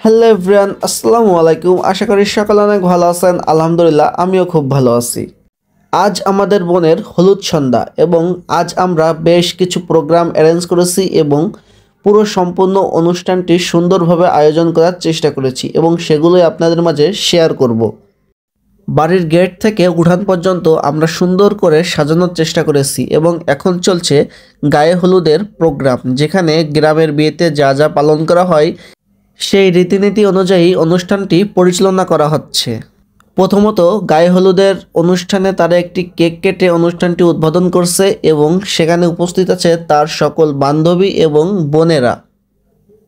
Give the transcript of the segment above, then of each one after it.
Hello everyone, আসসালামু আলাইকুম। আশা করি সকালে অনেক ভালো আছেন। আলহামদুলিল্লাহ, আমিও খুব ভালো আছি। আজ আমাদের বোনের হলুদ সন্ধ্যা এবং আজ আমরা বেশ কিছু প্রোগ্রাম অ্যারেঞ্জ করেছি এবং পুরো সম্পূর্ণ অনুষ্ঠানটি সুন্দরভাবে আয়োজন করার চেষ্টা করেছি এবং সেগুলোই আপনাদের মাঝে শেয়ার করব। বাড়ির গেট থেকে উঠান পর্যন্ত আমরা সুন্দর করে সাজানোর চেষ্টা করেছি এবং এখন চলছে গায়ে হলুদের প্রোগ্রাম, যেখানে গ্রামের বিয়েতে যা যা পালন করা হয় সেই রীতিনীতি অনুযায়ী অনুষ্ঠানটি পরিচালনা করা হচ্ছে। প্রথমত গায়ে হলুদের অনুষ্ঠানে তারা একটি কেক কেটে অনুষ্ঠানটি উদ্বোধন করছে এবং সেখানে উপস্থিত আছে তার সকল বান্ধবী এবং বোনেরা।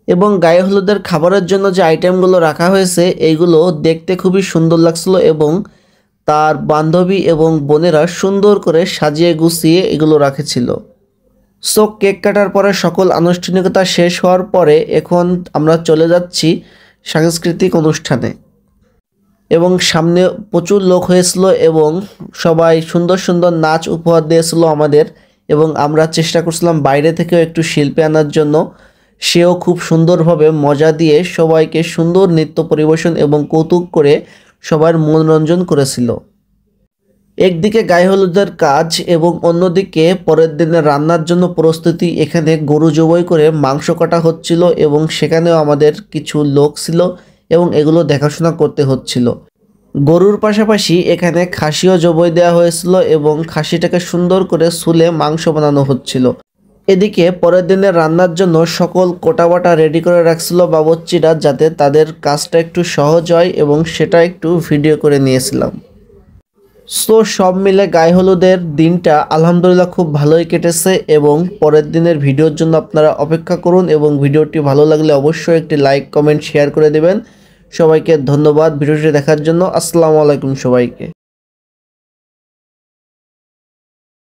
এবং গায়ে হলুদের খাবারের জন্য যে আইটেমগুলো রাখা হয়েছে এইগুলো দেখতে খুবই সুন্দর লাগছিল এবং তার বান্ধবী এবং বোনেরা সুন্দর করে সাজিয়ে গুছিয়ে এগুলো রাখেছিল। সো কেক কাটার পরে সকল আনুষ্ঠানিকতা শেষ হওয়ার পরে এখন আমরা চলে যাচ্ছি সাংস্কৃতিক অনুষ্ঠানে এবং সামনে প্রচুর লোক হয়েছিল এবং সবাই সুন্দর সুন্দর নাচ উপহার দিয়েছিল আমাদের এবং আমরা চেষ্টা করছিলাম বাইরে থেকেও একটু শিল্পী আনার জন্য। সেও খুব সুন্দরভাবে মজা দিয়ে সবাইকে সুন্দর নৃত্য পরিবেশন এবং কৌতুক করে সবার মনোরঞ্জন করেছিল। একদিকে গায়ে হলুদের কাজ এবং অন্যদিকে পরের দিনে রান্নার জন্য প্রস্তুতি। এখানে গরু জবাই করে মাংস কাটা হচ্ছিল এবং সেখানেও আমাদের কিছু লোক ছিল এবং এগুলো দেখাশোনা করতে হচ্ছিল। গরুর পাশাপাশি এখানে খাসিও জবাই দেওয়া হয়েছিল এবং খাসিটাকে সুন্দর করে ছুলে মাংস বানানো হচ্ছিল। এদিকে পরের দিনে রান্নার জন্য সকল কোটাবাটা রেডি করে রাখছিল বাবুর্চিরা, যাতে তাদের কাজটা একটু সহজ হয় এবং সেটা একটু ভিডিও করে নিয়েছিলাম। সো সব মিলে গায়ে হলুদের দিনটা আলহামদুলিল্লাহ খুব ভালোই কেটেছে এবং পরের দিনের ভিডিওর জন্য আপনারা অপেক্ষা করুন এবং ভিডিওটি ভালো লাগলে অবশ্যই একটি লাইক কমেন্ট শেয়ার করে দেবেন। সবাইকে ধন্যবাদ ভিডিওটি দেখার জন্য। আসসালামু আলাইকুম সবাইকে।